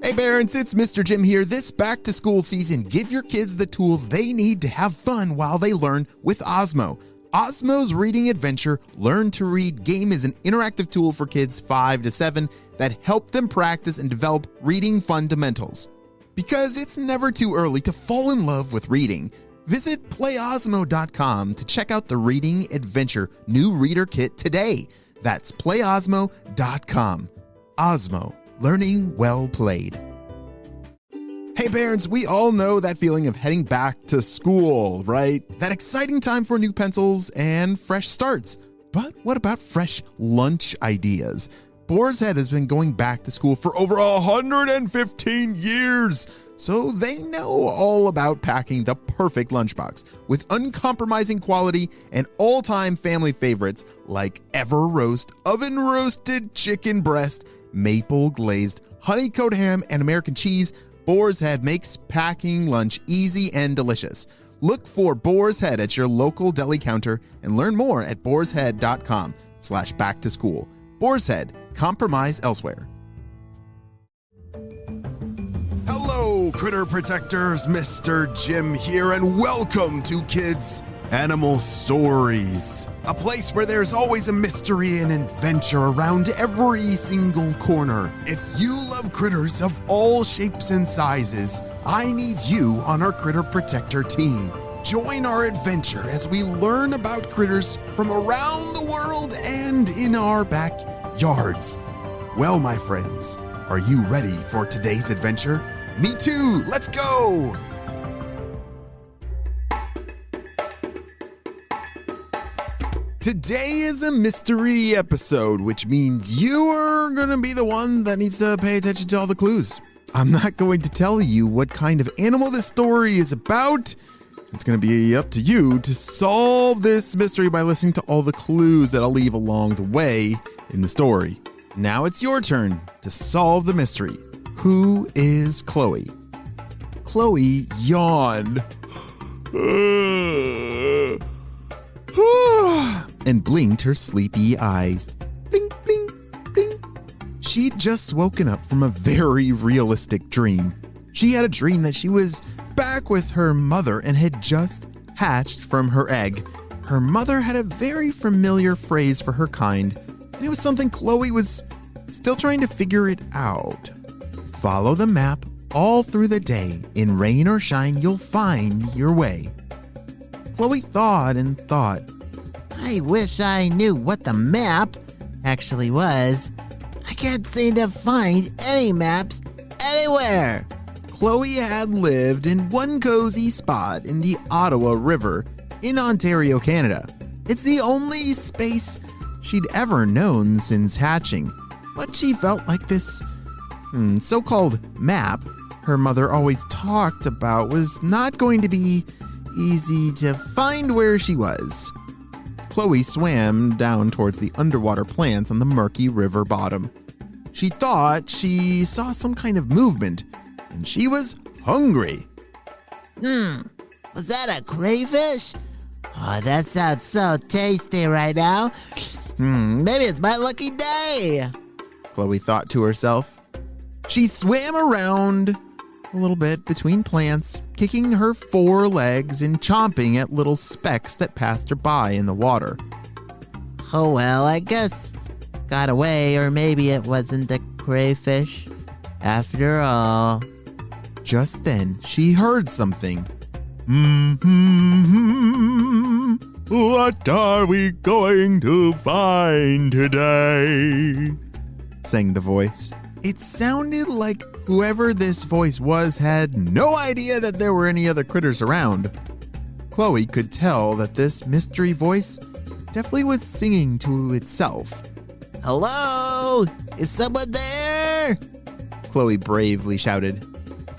Hey parents, it's Mr. Jim here. This back to school season, give your kids the tools they need to have fun while they learn with Osmo. Osmo's Reading Adventure Learn to Read game is an interactive tool for kids 5 to 7 that help them practice and develop reading fundamentals. Because it's never too early to fall in love with reading, visit playosmo.com to check out the Reading Adventure new reader kit today. That's playosmo.com. Osmo, learning well played. Hey parents, we all know that feeling of heading back to school, right? That exciting time for new pencils and fresh starts. But what about fresh lunch ideas? Boar's Head has been going back to school for over 115 years, so they know all about packing the perfect lunchbox with uncompromising quality and all-time family favorites like Ever Roast, oven roasted chicken breast, maple glazed honey-coated ham, and American cheese. Boar's Head makes packing lunch easy and delicious. Look for Boar's Head at your local deli counter and learn more at boarshead.com/back-to-school. Boar's Head, compromise elsewhere. Hello, critter protectors. Mr. Jim here, and welcome to Kids Animal Stories, a place where there's always a mystery and adventure around every single corner. If you love critters of all shapes and sizes, I need you on our Critter Protector team. Join our adventure as we learn about critters from around the world and in our backyards. Well, my friends, are you ready for today's adventure? Me too, let's go! Today is a mystery episode, which means you are going to be the one that needs to pay attention to all the clues. I'm not going to tell you what kind of animal this story is about. It's going to be up to you to solve this mystery by listening to all the clues that I'll leave along the way in the story. Now it's your turn to solve the mystery. Who is Chloe? Chloe yawned and blinked her sleepy eyes. Blink, blink, blink. She'd just woken up from a very realistic dream. She had a dream that she was back with her mother and had just hatched from her egg. Her mother had a very familiar phrase for her kind, and it was something Chloe was still trying to figure it out. Follow the map all through the day. In rain or shine, you'll find your way. Chloe thought and thought. I wish I knew what the map actually was. I can't seem to find any maps anywhere. Chloe had lived in one cozy spot in the Ottawa River in Ontario, Canada. It's the only space she'd ever known since hatching. But she felt like this so-called map her mother always talked about was not going to be easy to find where she was. Chloe swam down towards the underwater plants on the murky river bottom. She thought she saw some kind of movement, and she was hungry. Was that a crayfish? Oh, that sounds so tasty right now. Maybe it's my lucky day, Chloe thought to herself. She swam around a little bit between plants, kicking her 4 legs and chomping at little specks that passed her by in the water. Oh well, I guess got away, or maybe it wasn't a crayfish after all. Just then, she heard something. What are we going to find today? Sang the voice. It sounded like whoever this voice was had no idea that there were any other critters around. Chloe could tell that this mystery voice definitely was singing to itself. Hello? Is someone there? Chloe bravely shouted.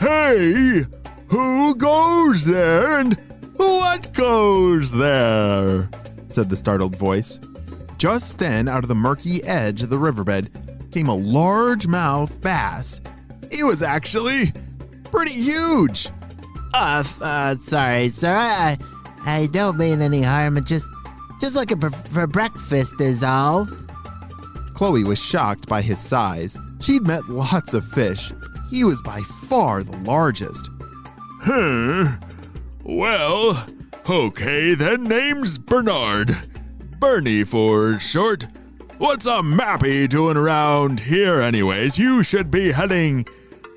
Hey! Who goes there and what goes there? Said the startled voice. Just then, out of the murky edge of the riverbed, came a largemouth bass. It was actually pretty huge. Sorry, sir. I don't mean any harm. Just looking for breakfast is all. Chloe was shocked by his size. She'd met lots of fish. he was by far the largest. Well, okay then, name's Bernard. Bernie for short. What's a mappy doing around here anyways? You should be heading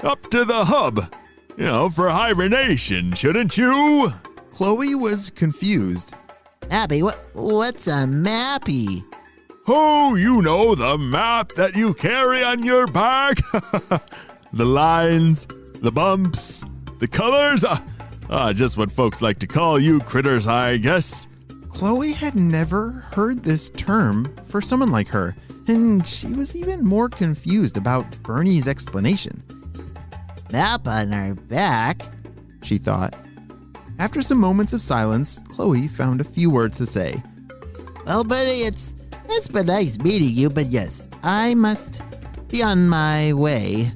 up to the hub, for hibernation, shouldn't you? Chloe was confused. Mappy? What's a mappy? Oh, you know the map that you carry on your back? The lines, the bumps, the colors. Just what folks like to call you critters, I guess. Chloe had never heard this term for someone like her, and she was even more confused about Bernie's explanation. Map on our back? She thought. After some moments of silence, Chloe found a few words to say. Well, Bernie, it's been nice meeting you, but yes, I must be on my way.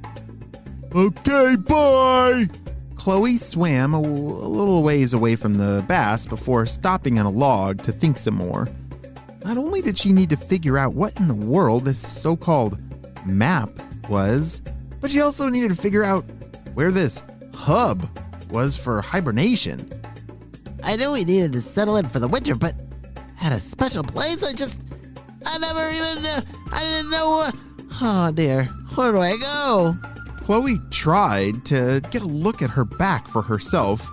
Okay, bye! Chloe swam a little ways away from the bass before stopping on a log to think some more. Not only did she need to figure out what in the world this so-called map was, but she also needed to figure out where this hub was for hibernation. I knew we needed to settle in for the winter, but at a special place, I didn't know. Oh dear, where do I go? Chloe tried to get a look at her back for herself.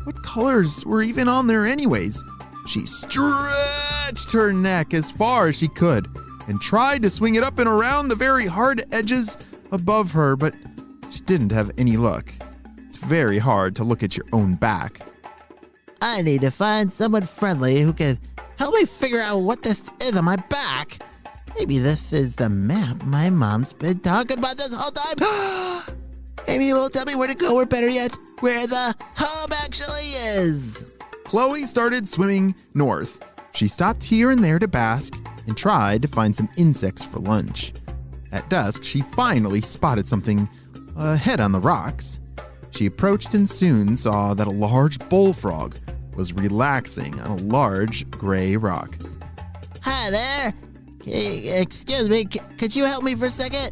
What colors were even on there anyways? She stretched her neck as far as she could and tried to swing it up and around the very hard edges above her, but she didn't have any luck. It's very hard to look at your own back. I need to find someone friendly who can help me figure out what this is on my back. Maybe this is the map my mom's been talking about this whole time. Maybe it will tell me where to go, or better yet, where the hub actually is. Chloe started swimming north. She stopped here and there to bask and tried to find some insects for lunch. At dusk, she finally spotted something ahead on the rocks. She approached and soon saw that a large bullfrog was relaxing on a large gray rock. Hi there. Excuse me, could you help me for a second?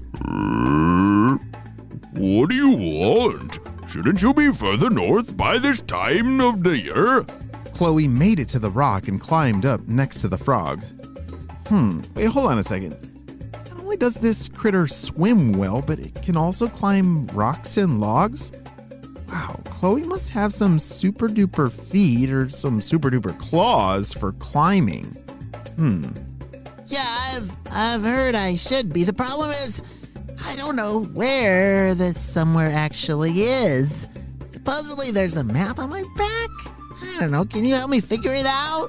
What do you want? Shouldn't you be further north by this time of the year? Chloe made it to the rock and climbed up next to the frog. Wait, hold on a second. Not only does this critter swim well, but it can also climb rocks and logs? Wow, Chloe must have some super duper feet or some super duper claws for climbing. Yeah, I've heard I should be. The problem is, I don't know where this somewhere actually is. Supposedly there's a map on my back? I don't know, can you help me figure it out?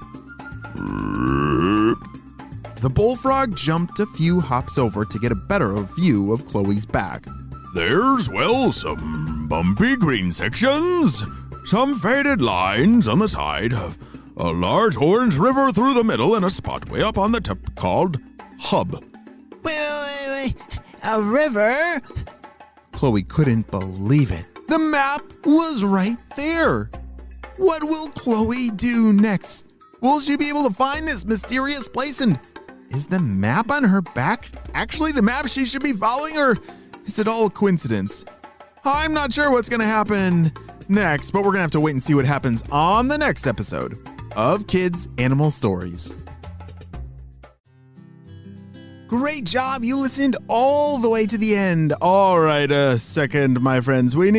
The bullfrog jumped a few hops over to get a better view of Chloe's back. There's, some bumpy green sections, some faded lines on the side, a large orange river through the middle, and a spot way up on the tip called Hub. Wait. A river? Chloe couldn't believe it. The map was right there. What will Chloe do next? Will she be able to find this mysterious place? And is the map on her back actually the map she should be following, or is it all a coincidence? I'm not sure what's going to happen next, but we're going to have to wait and see what happens on the next episode of Kids Animal Stories. Great job. You listened all the way to the end. All right, a second, my friends. We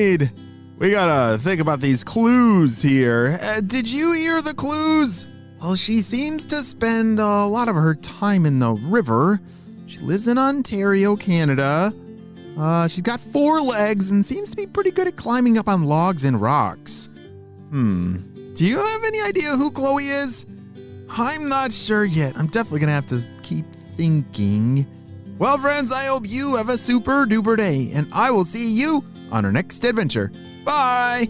gotta think about these clues here. Did you hear the clues? Well, she seems to spend a lot of her time in the river. She lives in Ontario, Canada. She's got 4 legs and seems to be pretty good at climbing up on logs and rocks. Do you have any idea who Chloe is? I'm not sure yet. I'm definitely gonna have to keep thinking. Well, friends, I hope you have a super duper day, and I will see you on our next adventure. Bye!